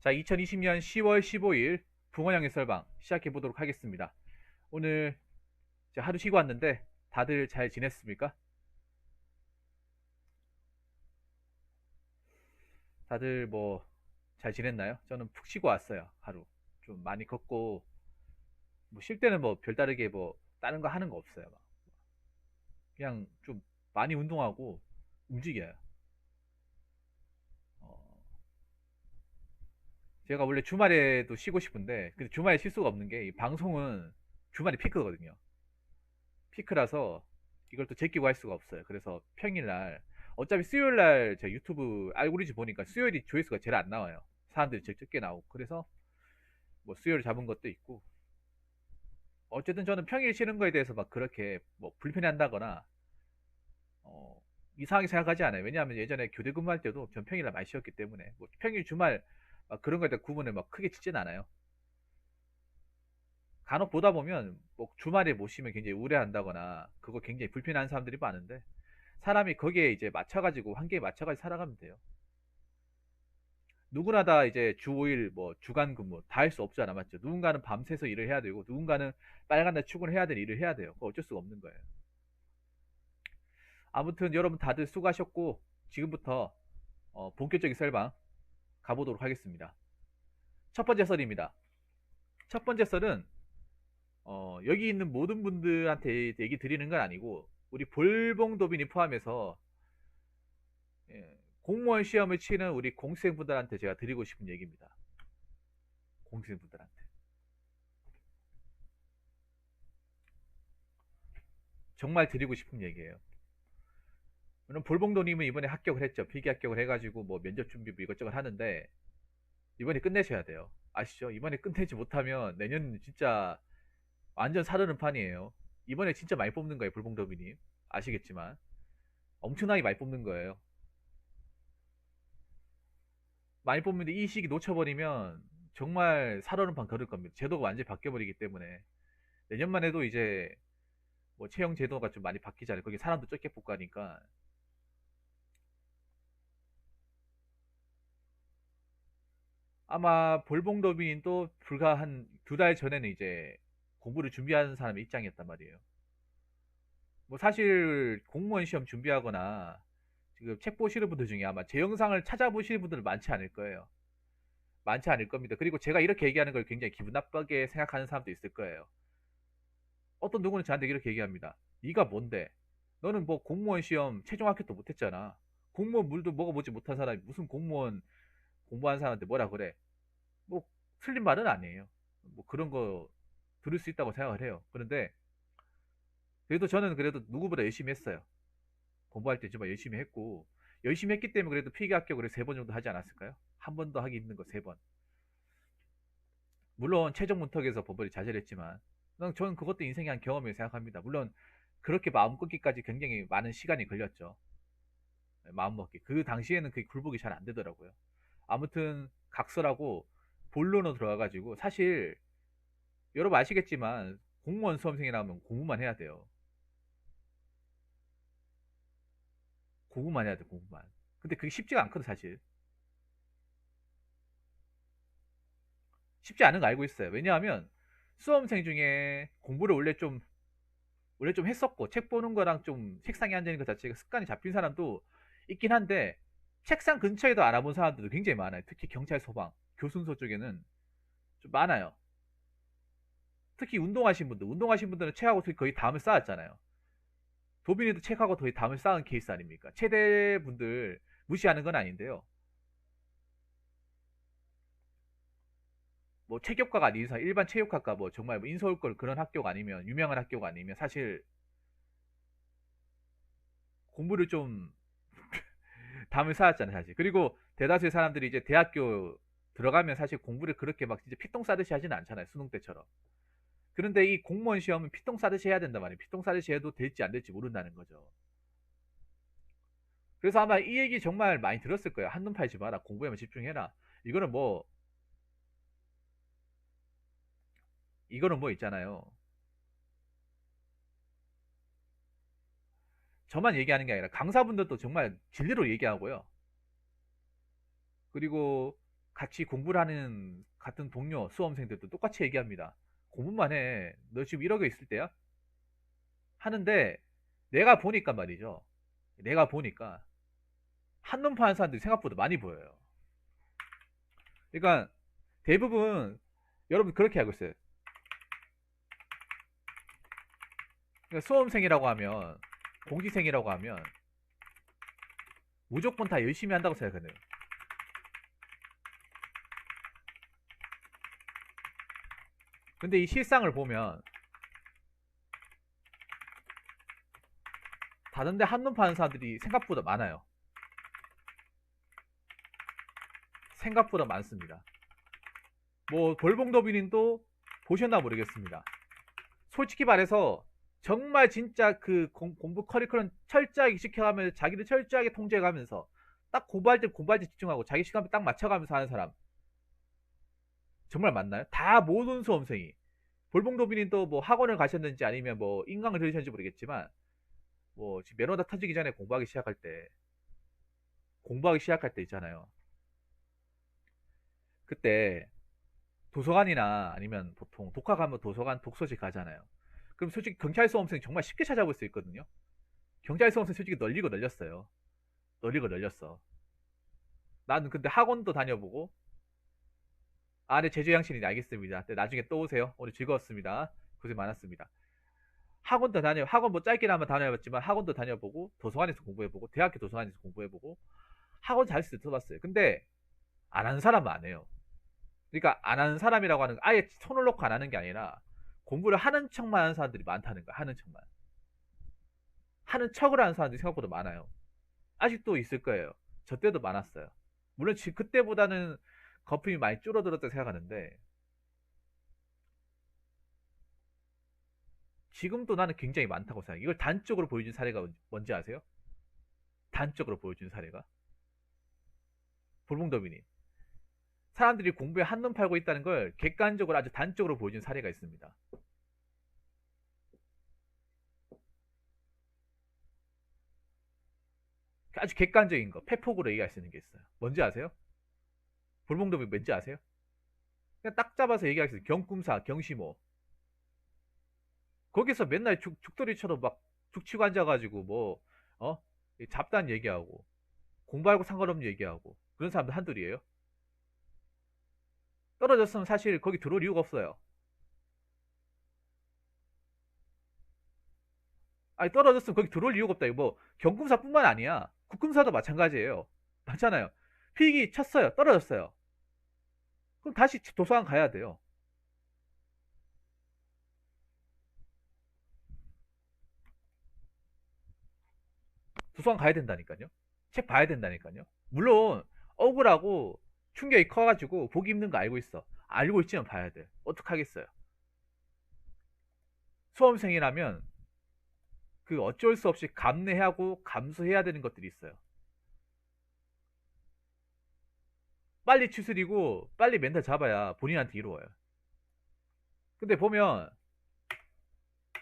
자, 2020년 10월 15일 붕어양의 썰방 시작해 보도록 하겠습니다. 오늘 하루 쉬고 왔는데 다들 잘 지냈습니까? 다들 뭐 잘 지냈나요? 저는 푹 쉬고 왔어요. 하루 좀 많이 걷고 뭐 쉴 때는 뭐 별다르게 뭐 다른 거 하는 거 없어요. 막. 그냥 좀 많이 운동하고 움직여요. 어, 제가 원래 주말에도 쉬고 싶은데 근데 주말에 쉴 수가 없는 게 이 방송은 주말이 피크거든요. 피크라서 이걸 또 제끼고 할 수가 없어요. 그래서 평일날 어차피 수요일날 제 유튜브 알고리즘 보니까 수요일이 조회수가 제일 안 나와요. 사람들이 제일 적게 나오고 그래서 뭐 수요일 잡은 것도 있고 어쨌든 저는 평일 쉬는 거에 대해서 막 그렇게 뭐 불편해한다거나 어, 이상하게 생각하지 않아요. 왜냐하면 예전에 교대 근무할 때도 전 평일날 많이 쉬었기 때문에 뭐 평일 주말 막 그런 거에 대한 구분을 막 크게 짓진 않아요. 간혹 보다 보면 뭐 주말에 못 쉬면 굉장히 우울해한다거나 그거 굉장히 불편한 사람들이 많은데 사람이 거기에 이제 맞춰가지고 한계에 맞춰가지고 살아가면 돼요. 누구나 다 이제 주 5일 뭐 주간 근무 다 할 수 없잖아, 맞죠? 누군가는 밤새서 일을 해야 되고 누군가는 빨간 날 출근해야 될 일을 해야 돼요. 그거 어쩔 수가 없는 거예요. 아무튼 여러분 다들 수고하셨고 지금부터 본격적인 썰방 가보도록 하겠습니다. 첫 번째 썰입니다. 첫 번째 썰은 여기 있는 모든 분들한테 얘기 드리는 건 아니고 우리 볼봉도빈이 포함해서 예, 공무원 시험을 치는 우리 공수생분들한테 제가 드리고 싶은 얘기입니다. 공수생분들한테. 정말 드리고 싶은 얘기예요. 물론 볼봉도님은 이번에 합격을 했죠. 필기 합격을 해가지고 뭐 면접 준비 뭐 이것저것 하는데 이번에 끝내셔야 돼요. 아시죠? 이번에 끝내지 못하면 내년은 진짜 완전 사르는 판이에요. 이번에 진짜 많이 뽑는 거예요, 볼봉도비님. 아시겠지만 엄청나게 많이 뽑는 거예요. 많이 뽑는데 이 시기 놓쳐버리면 정말 살얼음 판 걸을 겁니다. 제도가 완전히 바뀌어버리기 때문에 내년만 해도 이제 뭐 채용 제도가 좀 많이 바뀌잖아요. 거기 사람도 적게 뽑가니까 아마 볼봉도빈도 불과 한 두 달 전에는 이제 공부를 준비하는 사람의 입장이었단 말이에요. 뭐 사실 공무원 시험 준비하거나 지금 책 보시는 분들 중에 아마 제 영상을 찾아보시는 분들은 많지 않을 거예요. 많지 않을 겁니다. 그리고 제가 이렇게 얘기하는 걸 굉장히 기분 나쁘게 생각하는 사람도 있을 거예요. 어떤 누구는 저한테 이렇게 얘기합니다. 네가 뭔데? 너는 뭐 공무원 시험 최종 합격도 못했잖아. 공무원 물도 먹어보지 못한 사람이 무슨 공무원 공부한 사람한테 뭐라 그래? 뭐 틀린 말은 아니에요. 뭐 그런 거 들을 수 있다고 생각을 해요. 그런데 그래도 저는 그래도 누구보다 열심히 했어요. 공부할 때 정말 열심히 했고 열심히 했기 때문에 그래도 필기 합격을 세 번 정도 하지 않았을까요? 한 번 더 하기 힘든 거 세 번. 물론 최종 문턱에서 버블이 좌절했지만 저는 그것도 인생의 한 경험이라고 생각합니다. 물론 그렇게 마음 꺾기까지 굉장히 많은 시간이 걸렸죠. 마음 먹기. 그 당시에는 그 굴복이 잘 안 되더라고요. 아무튼 각서라고 본론으로 들어가가지고 사실 여러분 아시겠지만 공무원 수험생이라면 공부만 해야 돼요. 공부만 해야 돼, 공부만. 근데 그게 쉽지가 않거든, 사실. 쉽지 않은 거 알고 있어요. 왜냐하면 수험생 중에 공부를 원래 좀 했었고 책 보는 거랑 좀 책상에 앉아 있는 것 자체가 습관이 잡힌 사람도 있긴 한데 책상 근처에도 알아본 사람들도 굉장히 많아요. 특히 경찰, 소방, 교순소 쪽에는 좀 많아요. 특히 운동하신 분들은 책하고 거의 담을 쌓았잖아요. 도빈이도 책하고 거의 담을 쌓은 케이스 아닙니까? 체대 분들 무시하는 건 아닌데요. 뭐 체육과가 아닌 이상 일반 체육학과 뭐 정말 뭐 인서울걸 그런 학교가 아니면 유명한 학교가 아니면 사실 공부를 좀 담을 쌓았잖아요, 사실. 그리고 대다수의 사람들이 이제 대학교 들어가면 사실 공부를 그렇게 막 진짜 피똥 싸듯이 하지는 않잖아요, 수능 때처럼. 그런데 이 공무원 시험은 피똥 싸듯이 해야 된단 말이에요. 피똥 싸듯이 해도 될지 안 될지 모른다는 거죠. 그래서 아마 이 얘기 정말 많이 들었을 거예요. 한눈 팔지 마라. 공부에만 집중해라. 이거는 뭐, 이거는 뭐 있잖아요. 저만 얘기하는 게 아니라 강사분들도 정말 진리로 얘기하고요. 그리고 같이 공부를 하는 같은 동료 수험생들도 똑같이 얘기합니다. 공부만 해. 너 지금 이러고 있을 때야? 하는데 내가 보니까 말이죠. 내가 보니까 한눈 파는 사람들이 생각보다 많이 보여요. 그러니까 대부분 여러분 그렇게 알고 있어요. 그러니까 수험생이라고 하면 공직생이라고 하면 무조건 다 열심히 한다고 생각하네요. 근데 이 실상을 보면 다른데 한눈 파는 사람들이 생각보다 많아요. 생각보다 많습니다. 뭐 볼봉도비님도 보셨나 모르겠습니다. 솔직히 말해서 정말 진짜 그 공부 커리큘럼 철저하게 시켜가면서 자기를 철저하게 통제해가면서 딱 공부할 때 집중하고 자기 시간 딱 맞춰가면서 하는 사람 정말 많나요? 다 모든 수험생이 볼봉도비님도 뭐 학원을 가셨는지 아니면 뭐 인강을 들으셨는지 모르겠지만 뭐 지금 면허다 터지기 전에 공부하기 시작할 때 있잖아요. 그때 도서관이나 아니면 보통 독학 가면 도서관 독서실 가잖아요. 그럼 솔직히 경찰 수험생 정말 쉽게 찾아볼 수 있거든요. 경찰 수험생 솔직히 널리고 널렸어요. 널리고 널렸어. 나는 근데 학원도 다녀보고 아, 네, 제주 양신이 알겠습니다. 네, 나중에 또 오세요. 오늘 즐거웠습니다. 고생 많았습니다. 학원 뭐 짧게나마 다녀봤지만 학원도 다녀보고 도서관에서 공부해보고 대학교 도서관에서 공부해보고 학원 잘 써봤어요. 근데 안 하는 사람은 안 해요. 그러니까 안 하는 사람이라고 하는 거 아예 손을 놓고 안 하는 게 아니라 공부를 하는 척만 하는 사람들이 많다는 거야. 하는 척만. 하는 척을 하는 사람들이 생각보다 많아요. 아직도 있을 거예요. 저 때도 많았어요. 물론 그때보다는 거품이 많이 줄어들었다고 생각하는데 지금도 나는 굉장히 많다고 생각해요. 이걸 단적으로 보여준 사례가 뭔지 아세요? 단적으로 보여준 사례가 볼봉더비님. 사람들이 공부에 한눈 팔고 있다는 걸 객관적으로 아주 단적으로 보여준 사례가 있습니다. 아주 객관적인 거, 팩폭으로 얘기할 수 있는 게 있어요. 뭔지 아세요? 볼봉더비 뭔지 아세요? 그냥 딱 잡아서 얘기할 수 있어요. 경꿈사, 경시모. 거기서 맨날 죽돌이처럼 막 죽치고 앉아가지고 뭐, 어? 잡다한 얘기하고, 공부하고 상관없는 얘기하고, 그런 사람들 한둘이에요. 떨어졌으면 사실 거기 들어올 이유가 없어요. 아니, 떨어졌으면 거기 들어올 이유가 없다. 이거 뭐, 경꿈사뿐만 아니야. 국꿈사도 마찬가지예요. 맞잖아요. 필기 쳤어요. 떨어졌어요. 그럼 다시 도서관 가야 돼요. 도서관 가야 된다니까요. 책 봐야 된다니까요. 물론 억울하고 충격이 커가지고 보기 힘든 거 알고 있어. 알고 있지만 봐야 돼. 어떡하겠어요. 수험생이라면 그 어쩔 수 없이 감내하고 감수해야 되는 것들이 있어요. 빨리 추스리고 빨리 멘탈 잡아야 본인한테 이루어요. 근데 보면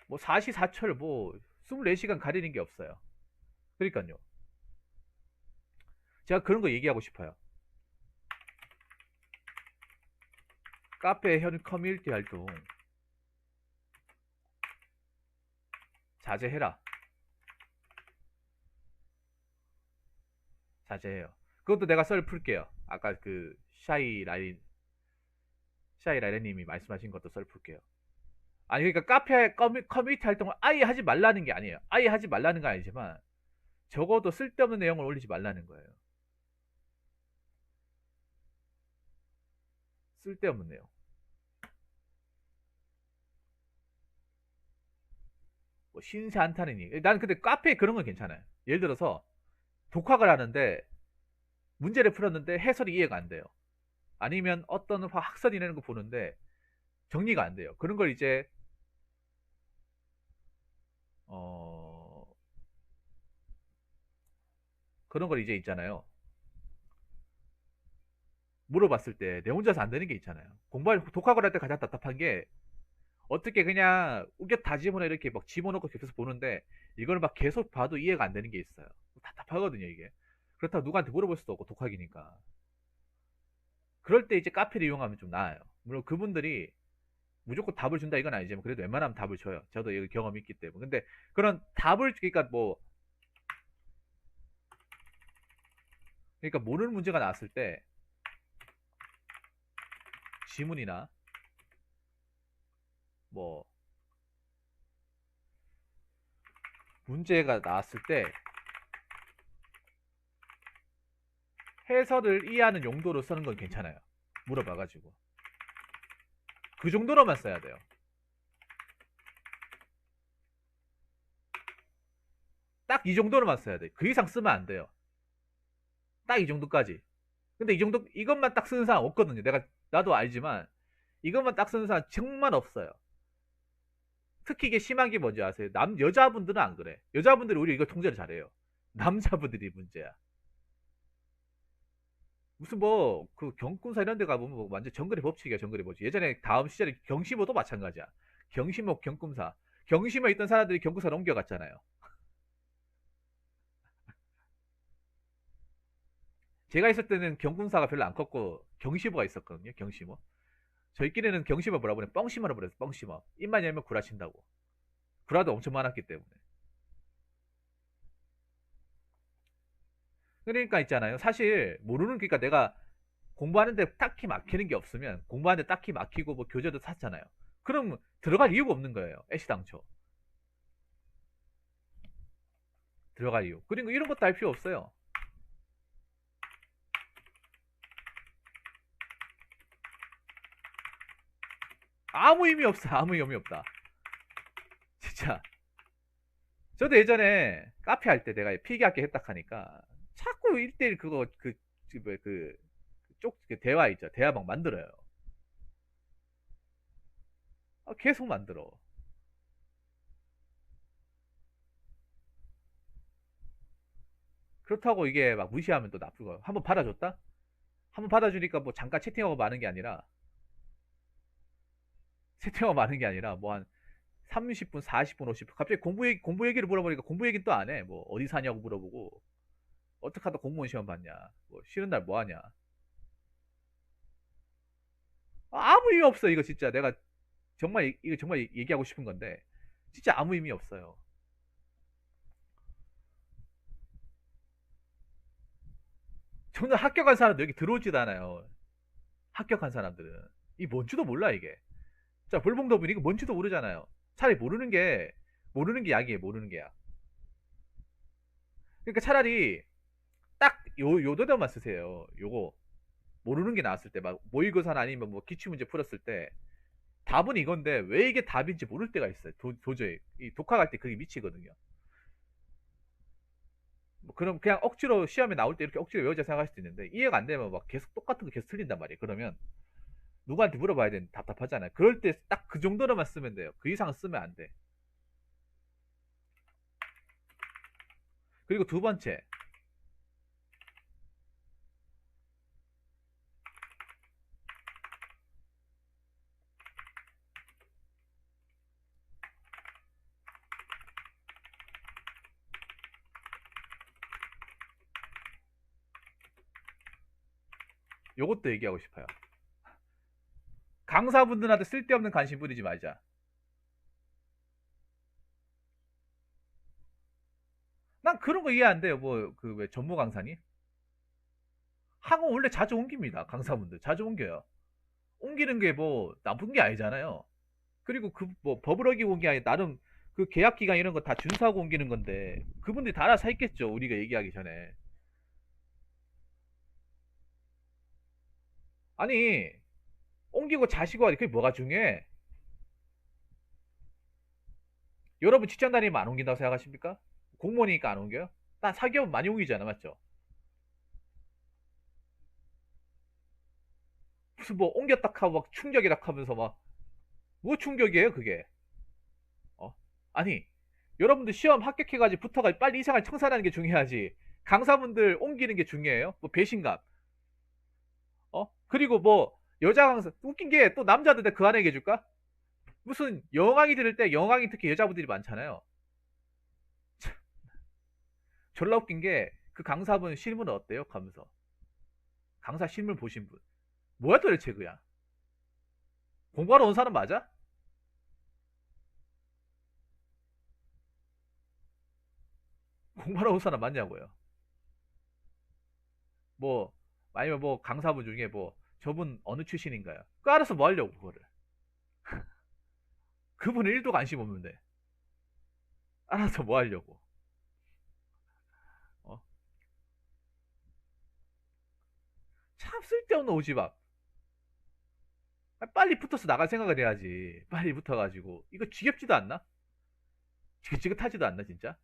뭐 사시사철 뭐 24시간 가리는 게 없어요. 그러니까요. 제가 그런 거 얘기하고 싶어요. 카페 현 커뮤니티 활동 자제해라. 자제해요. 그것도 내가 썰 풀게요. 아까 그 샤이 라이님이 말씀하신 것도 썰 풀게요. 아니 그러니까 카페 커뮤니티 활동을 아예 하지 말라는 게 아니에요. 아예 하지 말라는 건 아니지만 적어도 쓸데없는 내용을 올리지 말라는 거예요. 쓸데없는 내용. 뭐 신세 한타는 얘기. 나는 근데 카페에 그런 건 괜찮아요. 예를 들어서 독학을 하는데 문제를 풀었는데 해설이 이해가 안 돼요. 아니면 어떤 학설이 내는 거 보는데 정리가 안 돼요. 그런 걸 이제 어 그런 걸 이제 있잖아요. 물어봤을 때 내 혼자서 안 되는 게 있잖아요. 공부할 독학을 할 때 가장 답답한 게 어떻게 그냥 우겨 다 집어넣어 이렇게 막 집어넣고 계속 보는데 이걸 막 계속 봐도 이해가 안 되는 게 있어요. 답답하거든요 이게. 그렇다고 누구한테 물어볼 수도 없고 독학이니까. 그럴 때 이제 카페를 이용하면 좀 나아요. 물론 그분들이 무조건 답을 준다 이건 아니지만 그래도 웬만하면 답을 줘요. 저도 여기 경험이 있기 때문에. 근데 그런 답을 그러니까 뭐 그러니까 모르는 문제가 나왔을 때 지문이나 뭐 문제가 나왔을 때 해설을 이해하는 용도로 쓰는 건 괜찮아요. 물어봐가지고 그 정도로만 써야 돼요. 딱 이 정도로만 써야 돼. 그 이상 쓰면 안 돼요. 딱 이 정도까지. 근데 이 정도 이것만 딱 쓰는 사람 없거든요. 나도 알지만 이것만 딱 쓰는 사람 정말 없어요. 특히 이게 심한 게 뭔지 아세요? 여자분들은 안 그래. 여자분들이 오히려 이거 통제를 잘해요. 남자분들이 문제야. 무슨 뭐 그 경군사 이런 데 가보면 뭐 완전 정글의 법칙이야. 정글의 법칙. 예전에 다음 시절에 경시모도 마찬가지야. 경시모 경kum사. 경시모에 있던 사람들이 경군사로 옮겨갔잖아요. 제가 있을 때는 경군사가 별로 안 컸고 경시모가 있었거든요. 경시모. 저희끼리는 경시모 뭐라 그래? 뻥시모라 그랬어. 뻥시모. 입만 열면 구라친다고. 구라도 엄청 많았기 때문에. 그러니까 있잖아요. 사실 모르는 그러니까 내가 공부하는데 딱히 막히는 게 없으면 공부하는데 딱히 막히고 뭐 교재도 샀잖아요. 그럼 들어갈 이유가 없는 거예요. 애시당초 들어갈 이유. 그리고 이런 것도 할 필요 없어요. 아무 의미 없어. 아무 의미 없다. 진짜. 저도 예전에 카페 할 때 내가 필기학기 했다 하니까 자꾸 1대1 그거 그 대화 있죠. 대화 막 만들어요. 계속 만들어. 그렇다고 이게 막 무시하면 또 나쁠 거예요. 한번 받아줬다? 한번 받아주니까 뭐 잠깐 채팅하고 마는 게 아니라 채팅하고 마는 게 아니라 뭐 한 30분, 40분, 50분 갑자기 공부 얘기를 물어보니까 공부 얘기는 또 안 해. 뭐 어디 사냐고 물어보고 어떻게 하다 공무원 시험 봤냐? 뭐 쉬는 날 뭐 하냐? 아무 의미 없어 이거 진짜 내가 정말 이거 정말 얘기하고 싶은 건데 진짜 아무 의미 없어요. 저는 합격한 사람도 여기 들어오지도 않아요. 합격한 사람들은 이 뭔지도 몰라 이게. 자 볼봉더분 이거 뭔지도 모르잖아요. 차라리 모르는 게 약이에요. 모르는 게 약. 그러니까 차라리 딱 요 단어만 쓰세요. 요거 모르는 게 나왔을 때 막 모의고사나 아니면 뭐 기출문제 풀었을 때 답은 이건데 왜 이게 답인지 모를 때가 있어요. 도저히 이 독학할 때 그게 미치거든요. 뭐 그럼 그냥 억지로 시험에 나올 때 이렇게 억지로 외우자 생각할 수도 있는데 이해가 안 되면 막 계속 똑같은 거 계속 틀린단 말이에요. 그러면 누구한테 물어봐야 되는데 답답하잖아요. 그럴 때 딱 그 정도로만 쓰면 돼요. 그 이상 쓰면 안 돼. 그리고 두 번째, 요것도 얘기하고 싶어요. 강사분들한테 쓸데없는 관심 부리지 말자. 난 그런 거 이해 안 돼요. 뭐 그 왜 전무 강사니? 학원 원래 자주 옮깁니다. 강사분들 자주 옮겨요. 옮기는 게 뭐 나쁜 게 아니잖아요. 그리고 그 뭐 법을 어기고 온 게 아니라 나름 그 계약 기간 이런 거 다 준수하고 옮기는 건데 그분들이 다 알아서 했겠죠. 우리가 얘기하기 전에. 아니 옮기고 자시고 하니 그게 뭐가 중요해? 여러분 직장 다니면 안 옮긴다고 생각하십니까? 공무원이니까 안 옮겨요? 난 사기업 많이 옮기잖아, 맞죠? 무슨 뭐 옮겼다 하고 막 충격이다 하면서 막 뭐 충격이에요, 그게? 어? 아니 여러분들 시험 합격해가지고 붙어가지고 빨리 이 생활 청산하는 게 중요하지. 강사분들 옮기는 게 중요해요? 뭐 배신감, 그리고 뭐 여자 강사 웃긴 게 또 남자들 그 안에 얘기해줄까? 무슨 영왕이 들을 때 영왕이 특히 여자분들이 많잖아요. 졸라 웃긴 게 그 강사분 실물은 어때요? 하면서 강사 실물 보신 분 뭐야 도대체 그야? 공부하러 온 사람 맞아? 공부하러 온 사람 맞냐고요? 뭐 아니면 뭐 강사분 중에 뭐 저분 어느 출신인가요? 그 알아서 뭐 하려고 그거를? 그분은 1도 관심 없는데 알아서 뭐 하려고? 어? 참 쓸데없는 오지랖. 빨리 붙어서 나갈 생각을 해야지. 빨리 붙어가지고 이거 지겹지도 않나? 지긋지긋하지도 않나 진짜?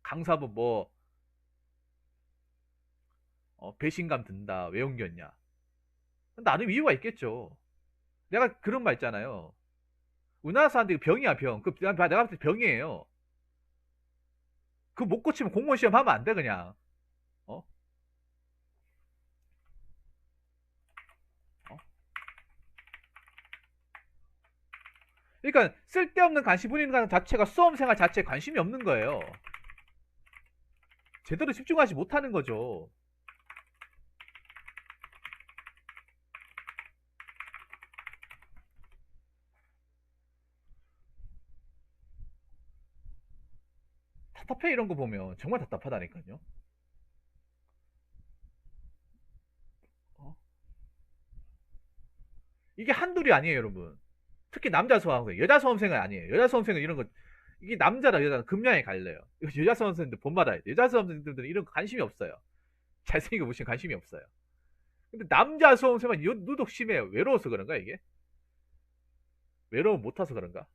강사분 뭐 배신감 든다 왜 옮겼냐? 나름 이유가 있겠죠. 내가 그런 말 있잖아요. 우리나라 사람들이 병이야 병. 내가 봤을 때 병이에요. 그 못 고치면 공무원 시험 하면 안 돼 그냥. 어? 어? 그러니까 쓸데없는 관심 부리는 것 자체가 수험생활 자체에 관심이 없는 거예요. 제대로 집중하지 못하는 거죠. 답답해 이런 거 보면 정말 답답하다니까요. 어? 이게 한둘이 아니에요 여러분. 특히 남자 수험생, 여자 수험생은 아니에요. 여자 수험생은 이런 거 이게 남자랑 여자랑 극명히 갈려요. 여자 수험생들 본받아야 돼. 여자 수험생들은 이런 거 관심이 없어요. 잘생긴 거 보시면 관심이 없어요. 근데 남자 수험생은 유독 심해요. 외로워서 그런가 이게? 외로움 못 타서 그런가?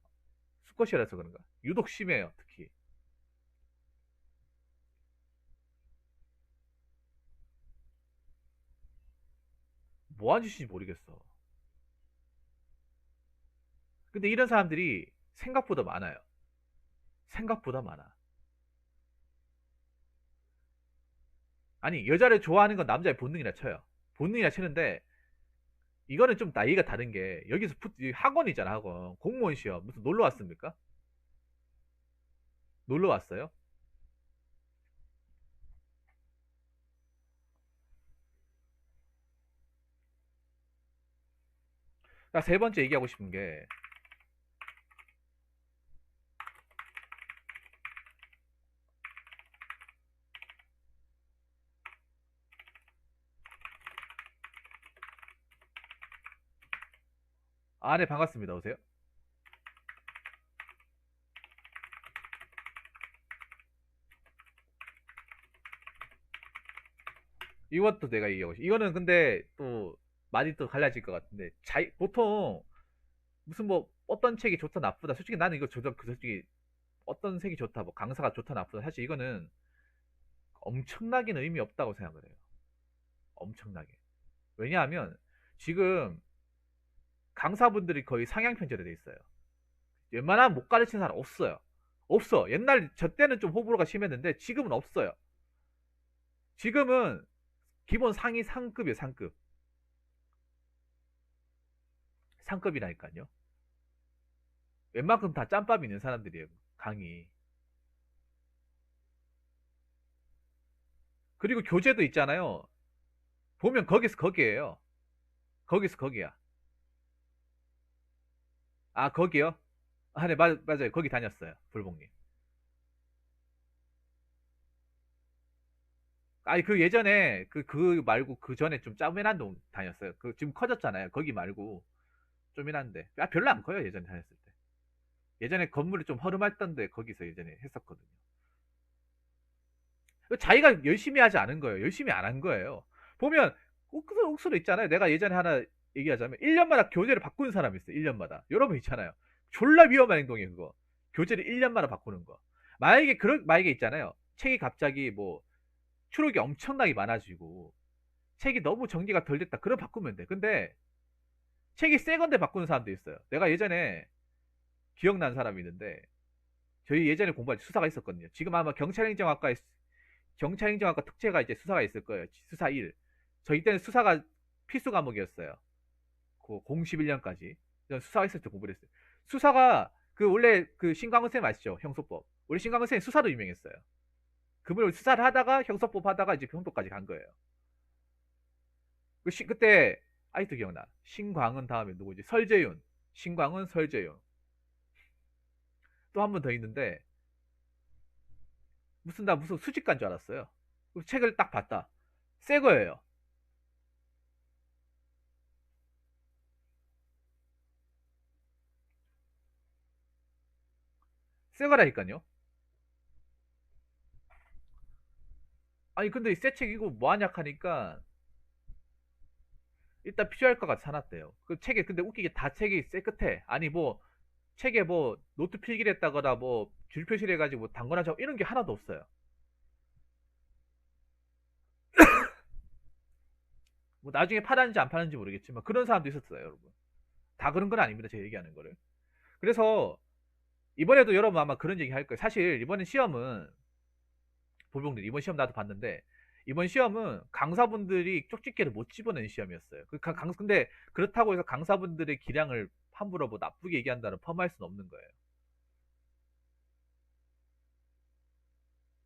수컷이라서 그런가? 유독 심해요 특히. 뭐 하는 짓인지 모르겠어. 근데 이런 사람들이 생각보다 많아요. 생각보다 많아. 아니 여자를 좋아하는 건 남자의 본능이라 쳐요. 본능이라 치는데 이거는 좀 나이가 다른 게 여기서 학원이잖아 학원. 공무원 시험 무슨 놀러 왔습니까? 놀러 왔어요? 세 번째 얘기하고 싶은 게 네 반갑습니다. 오세요. 이것도 내가 얘기하고 싶어. 이거는 근데 또 많이 또 갈라질 것 같은데 보통 무슨 뭐 어떤 책이 좋다 나쁘다 솔직히 나는 이거 솔직히 어떤 책이 좋다 뭐 강사가 좋다 나쁘다 사실 이거는 엄청나게는 의미 없다고 생각을 해요. 엄청나게. 왜냐하면 지금 강사분들이 거의 상향 편제로 돼 있어요. 웬만하면 못 가르치는 사람 없어요. 없어. 옛날 저 때는 좀 호불호가 심했는데 지금은 없어요. 지금은 기본 상위 상급이에요. 상급. 상급이라니까요. 웬만큼 다 짬밥 있는 사람들이에요. 강의. 그리고 교재도 있잖아요. 보면 거기서 거기에요. 거기서 거기야. 거기요? 네, 맞아요. 거기 다녔어요. 불복님. 아니, 그 예전에, 그 말고 그 전에 좀 짜면한 동 다녔어요. 지금 커졌잖아요. 거기 말고. 좀이란데. 별로 안 커요. 예전에 다녔을 때. 예전에 건물이 좀 허름했던데 거기서 예전에 했었거든요. 자기가 열심히 하지 않은 거예요. 열심히 안 한 거예요. 보면, 옥수로 있잖아요. 내가 예전에 하나 얘기하자면, 1년마다 교재를 바꾸는 사람이 있어요. 1년마다. 여러분 있잖아요. 졸라 위험한 행동이에요, 그거. 교재를 1년마다 바꾸는 거. 만약에 있잖아요. 책이 갑자기 뭐, 추록이 엄청나게 많아지고, 책이 너무 정리가 덜 됐다. 그럼 바꾸면 돼. 근데, 책이 새 건데 바꾸는 사람도 있어요. 내가 예전에 기억난 사람이 있는데, 저희 예전에 공부할 때 수사가 있었거든요. 지금 아마 경찰행정학과 특채가 이제 수사가 있을 거예요. 수사 1. 저희 때는 수사가 필수 과목이었어요. 그 01년까지. 수사가 있을 때 공부를 했어요. 수사가 원래 신광훈 쌤 아시죠? 형소법. 우리 신광훈 쌤 수사로 유명했어요. 그분을 수사를 하다가 형소법 하다가 이제 형법까지 간 거예요. 그때 아직도 기억나. 신광은 다음에 누구지? 설재윤. 신광은 설재윤. 또 한 분 더 있는데 무슨 수집가인 줄 알았어요. 그 책을 딱 봤다. 새 거예요. 새 거라니까요. 아니 근데 새 책 이거 뭐하냐 하니까 일단 필요할 것 같아 사놨대요. 그 책에 근데 웃기게 다 책이 새 끝에 아니 뭐 책에 뭐 노트 필기를 했다거나 뭐 줄표시를 해가지고 뭐 단거나 적 이런 게 하나도 없어요. 뭐 나중에 팔았는지 안 팔았는지 모르겠지만 그런 사람도 있었어요, 여러분. 다 그런 건 아닙니다, 제가 얘기하는 거를. 그래서 이번에도 여러분 아마 그런 얘기 할 거예요. 사실 이번에 시험은 보병들 이번 시험 나도 봤는데 이번 시험은 강사분들이 쪽집게를 못 집어낸 시험이었어요. 근데 그렇다고 해서 강사분들의 기량을 함부로 뭐 나쁘게 얘기한다는 펌할 수는 없는 거예요.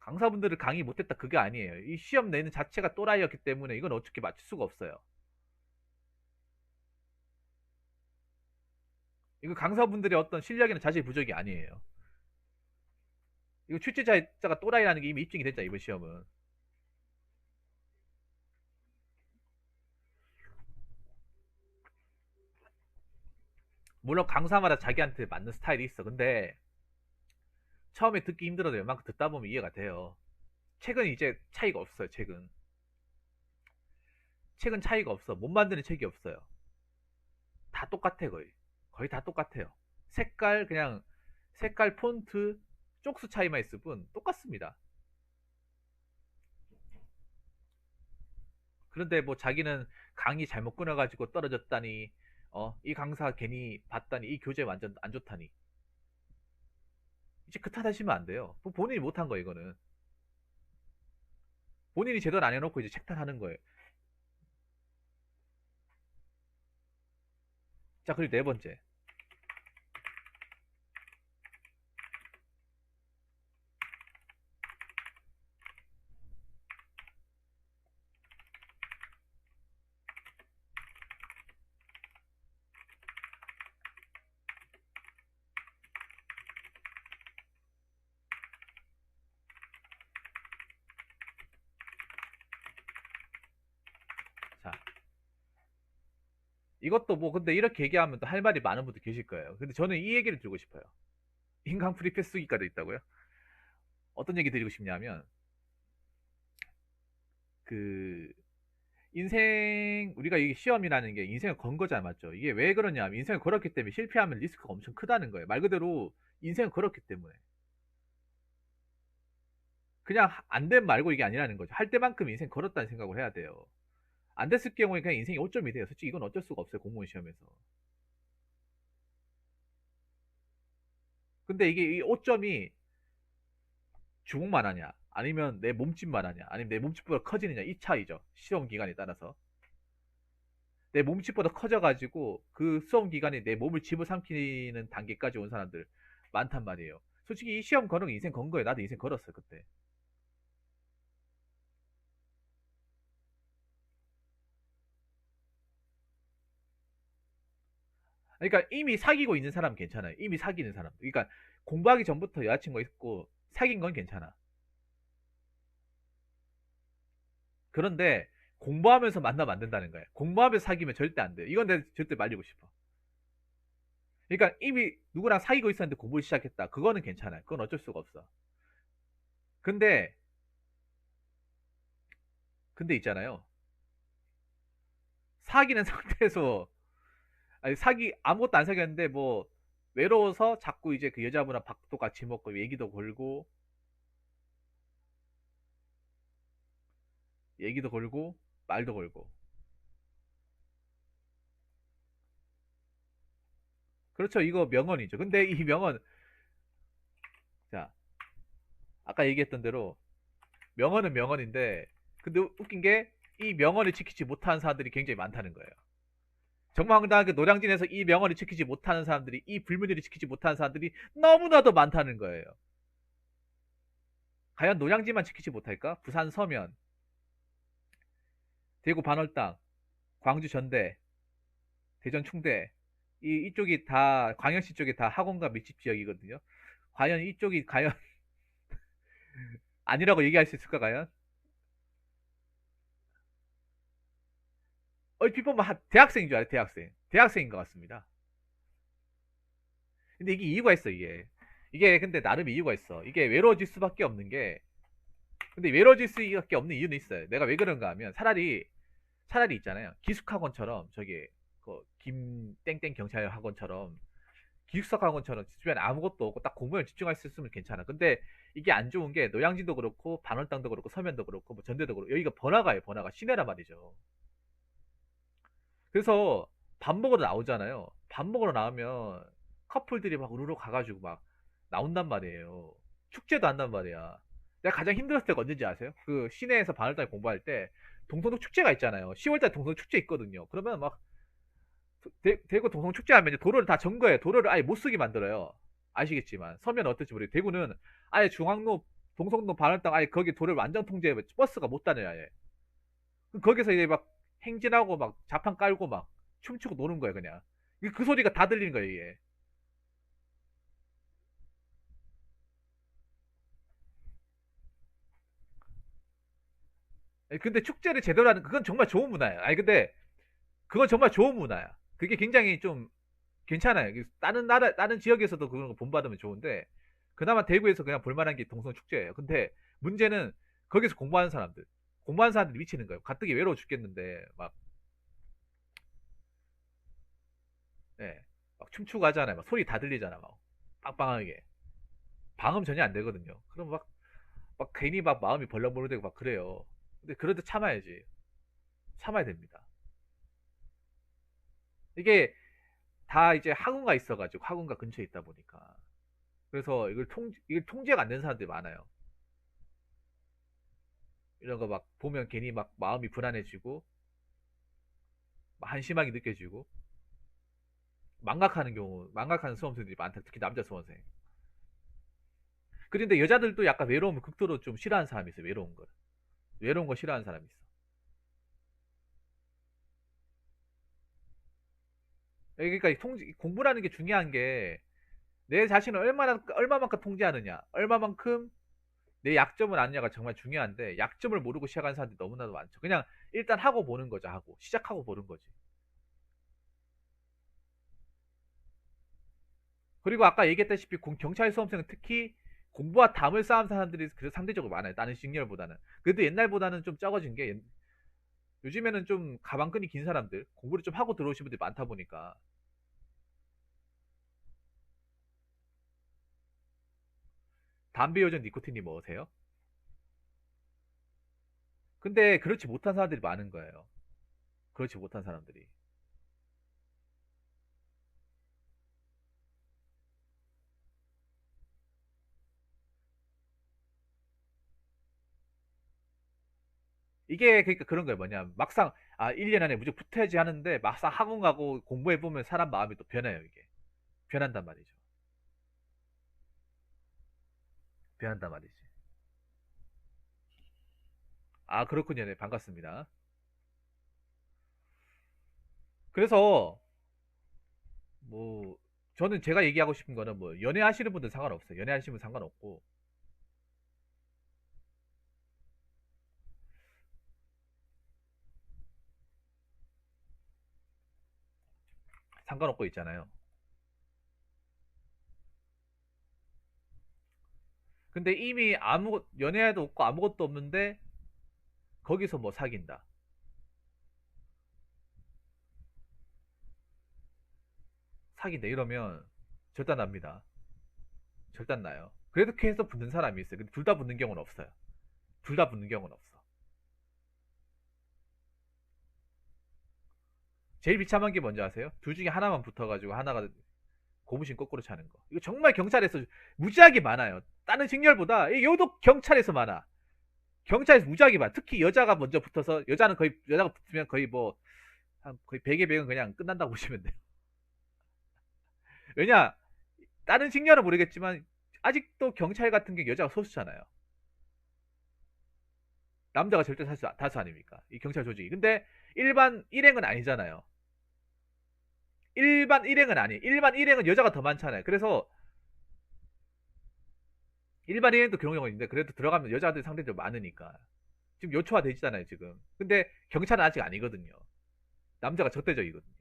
강사분들을 강의 못했다 그게 아니에요. 이 시험 내는 자체가 또라이였기 때문에 이건 어떻게 맞출 수가 없어요. 이거 강사분들의 어떤 실력이나 자질 부족이 아니에요. 이거 출제자가 또라이라는 게 이미 입증이 됐잖아 이번 시험은. 물론 강사마다 자기한테 맞는 스타일이 있어. 근데 처음에 듣기 힘들어도 웬만큼 듣다 보면 이해가 돼요. 책은 이제 차이가 없어요. 책은 차이가 없어. 못 만드는 책이 없어요. 다 똑같아 거의 다 똑같아요. 그냥 색깔 폰트 쪽수 차이만 있을 뿐 똑같습니다. 그런데 뭐 자기는 강의 잘못 끊어가지고 떨어졌다니 이 강사 괜히 봤다니 이 교재 완전 안 좋다니 이제 그 탓하시면 안 돼요. 본인이 못한 거 이거는 본인이 제대로 안 해놓고 이제 책탈하는 거예요. 자 그리고 네 번째 자 이것도 뭐 근데 이렇게 얘기하면 또 할 말이 많은 분들 계실 거예요. 근데 저는 이 얘기를 드리고 싶어요. 인간 프리패스 쓰기까지 있다고요? 어떤 얘기 드리고 싶냐면 그 인생 우리가 이게 시험이라는 게 인생을 건 거잖아 맞죠? 이게 왜 그러냐면 인생을 걸었기 때문에 실패하면 리스크가 엄청 크다는 거예요. 말 그대로 인생을 걸었기 때문에 그냥 안 된 말고 이게 아니라는 거죠. 할 때만큼 인생 걸었다는 생각을 해야 돼요. 안 됐을 경우에 그냥 인생이 5점이 돼요. 솔직히 이건 어쩔 수가 없어요. 공무원 시험에서. 근데 이게 이 5점이 주목만 하냐 아니면 내 몸집만 하냐 아니면 내 몸집보다 커지느냐 이 차이죠. 시험 기간에 따라서. 내 몸집보다 커져가지고 그 수험 기간에 내 몸을 집어삼키는 단계까지 온 사람들 많단 말이에요. 솔직히 이 시험 거는 인생 건 거예요. 나도 인생 걸었어 그때. 그러니까 이미 사귀고 있는 사람 괜찮아요. 이미 사귀는 사람. 그러니까 공부하기 전부터 여자친구 있고 사귄 건 괜찮아. 그런데 공부하면서 만나면 안 된다는 거예요. 공부하면서 사귀면 절대 안 돼요. 이건 내가 절대 말리고 싶어. 그러니까 이미 누구랑 사귀고 있었는데 공부를 시작했다. 그거는 괜찮아요. 그건 어쩔 수가 없어. 근데 있잖아요. 사귀는 상태에서 아니 아무것도 안 사귀었는데 뭐 외로워서 자꾸 이제 그 여자분랑 밥도 같이 먹고 얘기도 걸고 말도 걸고 그렇죠. 이거 명언이죠. 근데 이 명언 자 아까 얘기했던 대로 명언은 명언인데 근데 웃긴 게 이 명언을 지키지 못하는 사람들이 굉장히 많다는 거예요. 정말 황당하게 노량진에서 이 명언을 지키지 못하는 사람들이 이 불문율을 지키지 못하는 사람들이 너무나도 많다는 거예요. 과연 노량진만 지키지 못할까? 부산 서면, 대구 반월당, 광주 전대, 대전 충대, 이쪽이 다, 광역시 쪽이 다 학원과 밀집 지역이거든요. 과연 이쪽이, 과연, 아니라고 얘기할 수 있을까, 과연? 얼핏 보면 대학생인 줄 알아요, 대학생. 대학생인 것 같습니다. 근데 이게 이유가 있어, 이게. 이게 근데 나름 이유가 있어. 이게 외로워질 수밖에 없는 게, 근데 외로워질 수밖에 없는 이유는 있어요. 내가 왜 그런가 하면, 차라리 있잖아요. 기숙학원처럼, 저기, 김, 땡땡 경찰 학원처럼, 기숙사학원처럼 주변에 아무것도 없고 딱 공부에 집중할 수 있으면 괜찮아. 근데 이게 안 좋은 게 노량진도 그렇고 반월당도 그렇고 서면도 그렇고 뭐 전대도 그렇고 여기가 번화가예요. 번화가 시내란 말이죠. 그래서 밥 먹으러 나오잖아요. 밥 먹으러 나오면 커플들이 막 우르르 가가지고 막 나온단 말이에요. 축제도 한단 말이야. 내가 가장 힘들었을 때가 언제인지 아세요? 그 시내에서 반월달 공부할 때 동성도 축제가 있잖아요. 10월달 동성 축제 있거든요. 그러면 막 대구 동성 축제하면 이제 도로를 다 전 거예요. 도로를 아예 못 쓰게 만들어요. 아시겠지만 서면 어떨지 모르겠어요. 대구는 아예 중앙로, 동성로, 반월당 아예 거기 도로를 완전 통제해. 버스가 못 다녀요. 아예. 거기서 이제 막 행진하고 막 자판 깔고 막 춤추고 노는 거예요. 그냥 그 소리가 다 들리는 거예요. 이게. 근데 축제를 제대로 하는 그건 정말 좋은 문화예요. 아니 근데 그건 정말 좋은 문화야. 그게 굉장히 좀 괜찮아요. 다른 나라, 다른 지역에서도 그런 거 본받으면 좋은데, 그나마 대구에서 그냥 볼만한 게 동성 축제예요. 근데 문제는 거기서 공부하는 사람들이 미치는 거예요. 가뜩이 외로워 죽겠는데, 막, 예, 막 춤추고 하잖아요. 막 소리 다 들리잖아. 막, 빵빵하게. 방음 전혀 안 되거든요. 그럼 막 괜히 막 마음이 벌렁벌렁되고 막 그래요. 근데 그래도 참아야지. 참아야 됩니다. 이게 다 이제 학원가 있어가지고, 학원가 근처에 있다 보니까. 그래서 이걸 통제가 안 되는 사람들이 많아요. 이런 거 막 보면 괜히 막 마음이 불안해지고 막 한심하게 느껴지고 망각하는 수험생들이 많다. 특히 남자 수험생. 그런데 여자들도 약간 외로움을 극도로 좀 싫어하는 사람이 있어요. 외로운 걸. 외로운 거 싫어하는 사람이 있어. 그러니까 공부라는 게 중요한 게 내 자신을 얼마만큼 통제하느냐, 얼마만큼 내 약점을 아느냐가 정말 중요한데 약점을 모르고 시작하는 사람들이 너무나도 많죠. 그냥 일단 하고 보는 거죠. 하고 시작하고 보는 거지. 그리고 아까 얘기했다시피 경찰 수험생은 특히 공부와 담을 쌓은 사람들이 그래서 상대적으로 많아요. 다른 직렬보다는. 그래도 옛날보다는 좀 적어진 게 요즘에는 좀 가방끈이 긴 사람들, 공부를 좀 하고 들어오신 분들이 많다 보니까. 담배, 요즘 니코틴이 먹으세요? 근데 그렇지 못한 사람들이 많은 거예요. 그렇지 못한 사람들이. 이게 그러니까 그런 거예요. 뭐냐. 막상 1년 안에 무조건 붙어야지 하는데 막상 학원 가고 공부해 보면 사람 마음이 또 변해요, 이게. 변한단 말이죠. 변한단 말이지. 아, 그렇군요. 네, 반갑습니다. 그래서 뭐 저는 제가 얘기하고 싶은 거는 뭐 연애하시는 분들 상관없어요. 연애하시는 분 상관없고 상관없고 있잖아요. 근데 이미 아무 연애도 없고 아무것도 없는데 거기서 뭐 사귄다. 사귄다 이러면 절단납니다. 절단나요. 그렇게 해서 붙는 사람이 있어요. 근데 둘 다 붙는 경우는 없어요. 둘 다 붙는 경우는 없어. 제일 비참한 게 뭔지 아세요? 둘 중에 하나만 붙어가지고 하나가 고무신 거꾸로 차는 거. 이거 정말 경찰에서 무지하게 많아요. 다른 직렬보다 여도 경찰에서 많아. 경찰에서 무지하게 많아. 특히 여자가 먼저 붙어서 여자가 붙으면 거의 뭐 한 거의 100의 100은 그냥 끝난다고 보시면 돼요. 왜냐? 다른 직렬은 모르겠지만 아직도 경찰 같은 게 여자가 소수잖아요. 남자가 절대 다수 아닙니까? 이 경찰 조직이. 근데 일반 일행은 아니잖아요. 일반 일행은 아니에요. 일반 일행은 여자가 더 많잖아요. 그래서 일반 일행도 그런 경우가 있는데 그래도 들어가면 여자들 상대적으로 많으니까 지금 요초화 되지잖아요 지금. 근데 경찰은 아직 아니거든요. 남자가 적대적이거든요.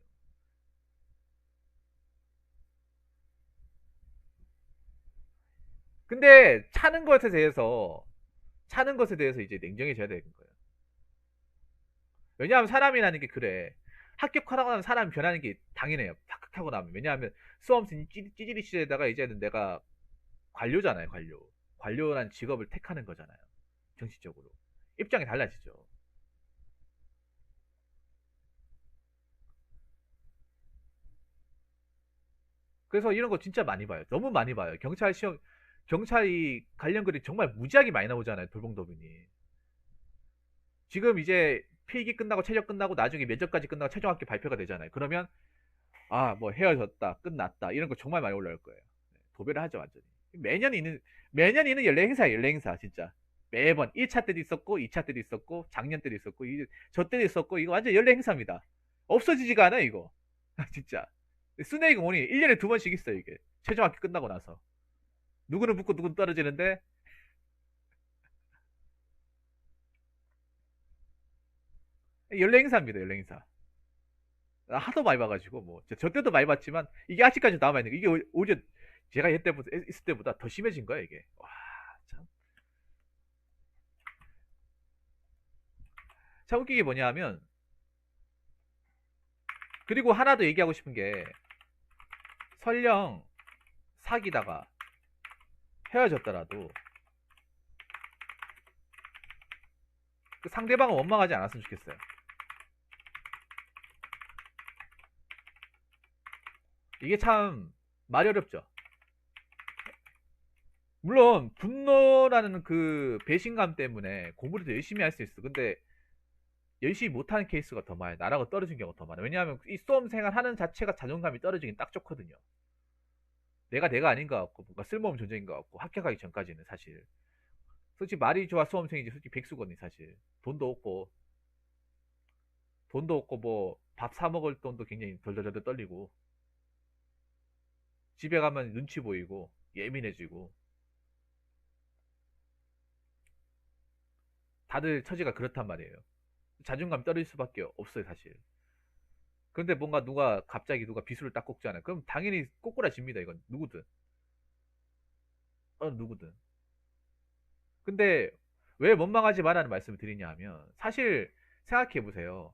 근데 차는 것에 대해서 이제 냉정해져야 되는 거예요. 왜냐하면 사람이라는 게 그래. 합격하고 나면 사람이 변하는 게 당연해요. 합격하고 나면. 왜냐하면 수험생 찌질이 시대에다가 이제는 내가 관료잖아요, 관료. 관료란 직업을 택하는 거잖아요. 정치적으로. 입장이 달라지죠. 그래서 이런 거 진짜 많이 봐요. 너무 많이 봐요. 경찰이 관련 글이 정말 무지하게 많이 나오잖아요, 돌봉도빈이. 지금 이제 필기 끝나고 체력 끝나고 나중에 면접까지 끝나고 최종 합격 발표가 되잖아요. 그러면 아, 뭐 헤어졌다, 끝났다 이런 거 정말 많이 올라올 거예요. 도배를 하죠, 완전히. 매년 있는 연례 행사예요, 연례 행사 진짜. 매번 1차 때도 있었고 2차 때도 있었고 작년 때도 있었고 저 때도 있었고 이거 완전 연례 행사입니다. 없어지지가 않아 이거. 진짜. 스네이크 모니 1년에 두 번씩 있어요, 이게. 최종 학기 끝나고 나서. 누구는 붙고 누구는 떨어지는데 연례 행사입니다, 연례 행사. 하도 많이 봐가지고 저 때도 많이 봤지만 이게 아직까지 남아있는 거 이게 오히려 제가 얘 때보다 있을 때보다 더 심해진 거야 이게. 와, 참. 참 웃기게 뭐냐면 그리고 하나 더 얘기하고 싶은 게 설령 사귀다가 헤어졌더라도 그 상대방은 원망하지 않았으면 좋겠어요. 이게 참 말이 어렵죠. 물론 분노라는 그 배신감 때문에 공부를 더 열심히 할 수 있어. 근데 열심히 못하는 케이스가 더 많아요. 나라고 떨어진 경우가 더 많아요. 왜냐하면 이 수험 생활 하는 자체가 자존감이 떨어지긴 딱 좋거든요. 내가 아닌 것 같고 뭔가 쓸모없는 존재인 것 같고 합격하기 전까지는 사실 솔직히 말이 좋아 수험생이지 솔직히 백수거든요 사실. 돈도 없고 뭐 밥 사 먹을 돈도 굉장히 덜덜덜 떨리고 집에 가면 눈치 보이고 예민해지고 다들 처지가 그렇단 말이에요. 자존감 떨어질 수밖에 없어요 사실. 그런데 뭔가 갑자기 누가 비수를 딱 꽂잖아요. 그럼 당연히 꼬꾸라집니다 이건 누구든. 누구든. 근데 왜 원망하지 말라는 말씀을 드리냐 하면 사실 생각해 보세요.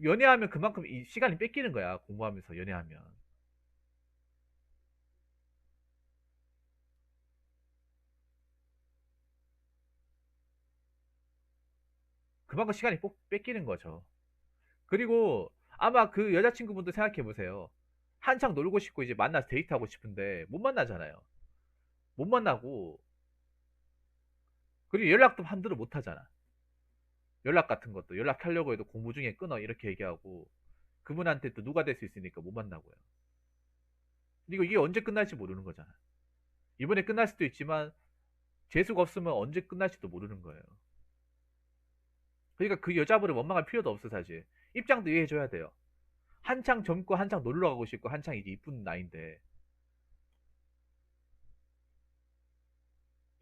연애하면 그만큼 이 시간이 뺏기는 거야. 공부하면서 연애하면. 그만큼 시간이 뺏기는 거죠. 그리고 아마 그 여자친구분도 생각해 보세요. 한창 놀고 싶고 이제 만나서 데이트하고 싶은데 못 만나잖아요. 못 만나고 그리고 연락도 함부로 못 하잖아. 연락 같은 것도 연락하려고 해도 공부 중에 끊어 이렇게 얘기하고 그분한테 또 누가 될 수 있으니까 못 만나고요. 그리고 이게 언제 끝날지 모르는 거잖아. 이번에 끝날 수도 있지만 재수가 없으면 언제 끝날지도 모르는 거예요. 그러니까 그 여자분을 원망할 필요도 없어 사실. 입장도 이해해줘야 돼요. 한창 젊고 한창 놀러 가고 싶고 한창 이제 이쁜 나이인데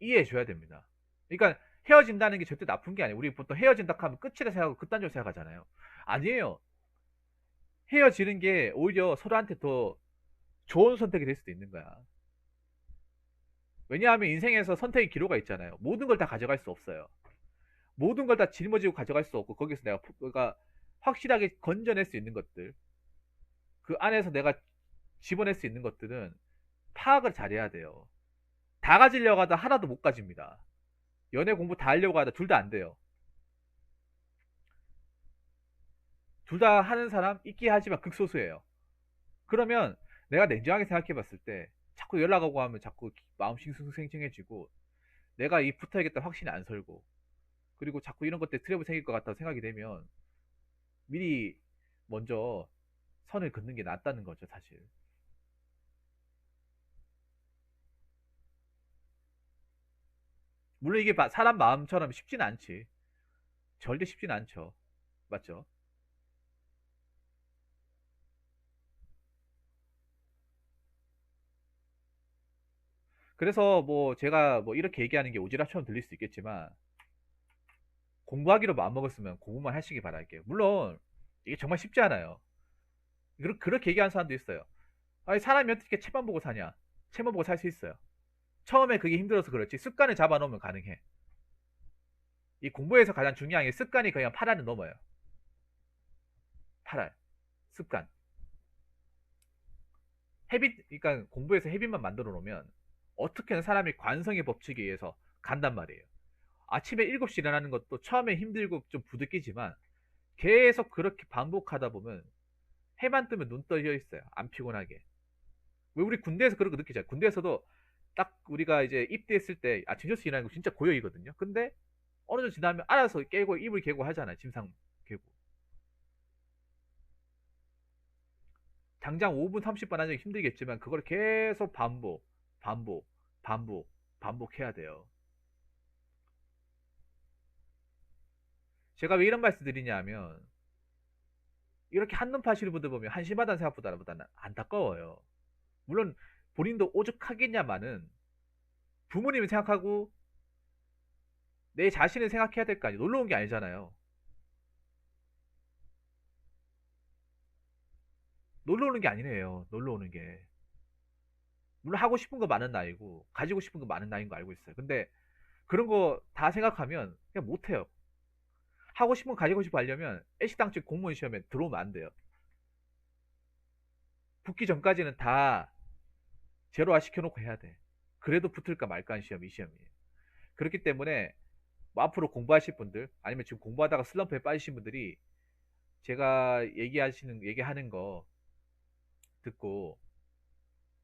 이해해줘야 됩니다. 그러니까 헤어진다는 게 절대 나쁜 게 아니에요. 우리 보통 헤어진다 하면 끝이라 생각하고 극단적으로 생각하잖아요. 아니에요. 헤어지는 게 오히려 서로한테 더 좋은 선택이 될 수도 있는 거야. 왜냐하면 인생에서 선택의 기로가 있잖아요. 모든 걸 다 가져갈 수 없어요. 모든 걸 다 짊어지고 가져갈 수 없고 거기서 내가 확실하게 건져낼 수 있는 것들 그 안에서 내가 집어낼 수 있는 것들은 파악을 잘해야 돼요. 다 가지려고 하다 하나도 못 가집니다. 연애 공부 다 하려고 하다 둘 다 안 돼요. 둘 다 하는 사람 있긴 하지만 극소수예요. 그러면 내가 냉정하게 생각해 봤을 때 자꾸 연락하고 하면 자꾸 마음 싱숭생숭해지고 내가 이 붙어야겠다 확신이 안 설고 그리고 자꾸 이런 것 때문에 트러블 생길 것 같다고 생각이 되면 미리 먼저 선을 긋는 게 낫다는 거죠 사실. 물론 이게 사람 마음처럼 쉽진 않지. 절대 쉽진 않죠. 맞죠? 그래서 뭐 제가 뭐 이렇게 얘기하는 게 오지랖처럼 들릴 수 있겠지만 공부하기로 마음먹었으면 공부만 하시기 바랄게요. 물론 이게 정말 쉽지 않아요. 그렇게 얘기하는 사람도 있어요. 아니 사람이 어떻게 책만 보고 사냐? 책만 보고 살 수 있어요. 처음에 그게 힘들어서 그렇지 습관을 잡아놓으면 가능해. 이 공부에서 가장 중요한 게 습관이 그냥 8알을 넘어요. 8알 습관. 그러니까 공부에서 헤빗만 만들어 놓으면 어떻게든 사람이 관성의 법칙에 의해서 간단 말이에요. 아침에 7시 일어나는 것도 처음에 힘들고 좀 부득이지만 계속 그렇게 반복하다 보면 해만 뜨면 눈 떠져 있어요. 안 피곤하게. 왜 우리 군대에서 그런 거 느끼잖아요. 군대에서도 딱 우리가 이제 입대했을 때 아침 6시 일어나는 거 진짜 고역이거든요. 근데 어느 정도 지나면 알아서 깨고 이불 개고 하잖아요. 침상 개고. 당장 5분 30분 하는 게 힘들겠지만 그걸 계속 반복, 반복, 반복해야 돼요. 제가 왜 이런 말씀 드리냐면 이렇게 한눈 파시는 분들 보면 한심하다는 생각보다는 안타까워요. 물론 본인도 오죽하겠냐마는 부모님을 생각하고 내 자신을 생각해야 될 거 아니에요. 놀러 온 게 아니잖아요. 놀러 오는 게 아니래요. 놀러 오는 게. 물론 하고 싶은 거 많은 나이고 가지고 싶은 거 많은 나이인 거 알고 있어요. 근데 그런 거 다 생각하면 그냥 못해요. 하고 싶은 거 가지고 싶어 하려면 애시당초 공무원 시험에 들어오면 안 돼요. 붙기 전까지는 다 제로화 시켜놓고 해야 돼. 그래도 붙을까 말까 하는 시험이 이 시험이에요. 그렇기 때문에 뭐 앞으로 공부하실 분들 아니면 지금 공부하다가 슬럼프에 빠지신 분들이 제가 얘기하는 거 듣고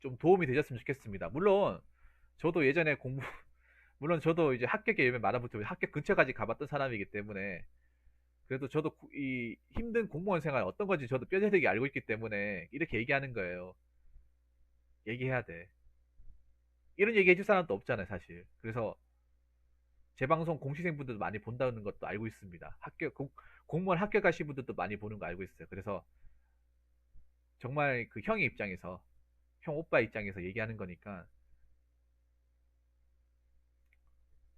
좀 도움이 되셨으면 좋겠습니다. 물론 저도 예전에 물론 저도 이제 합격에 열매 많아붙으면 합격 근처까지 가봤던 사람이기 때문에 그래도 저도 이 힘든 공무원 생활 어떤 건지 저도 뼈저리게 알고 있기 때문에 이렇게 얘기하는 거예요. 얘기해야 돼. 이런 얘기 해줄 사람도 없잖아요, 사실. 그래서 제 방송 공시생분들도 많이 본다는 것도 알고 있습니다. 공무원 합격하신 분들도 많이 보는 거 알고 있어요. 그래서 정말 그 형의 입장에서, 형 오빠 입장에서 얘기하는 거니까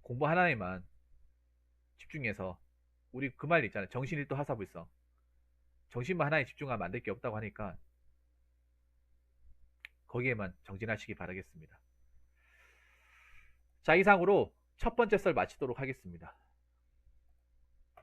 공부 하나에만 집중해서 우리 그 말 있잖아요. 정신일도 하사불성. 정신만 하나에 집중하면 안 될 게 없다고 하니까 거기에만 정진하시기 바라겠습니다. 자, 이상으로 첫 번째 썰 마치도록 하겠습니다.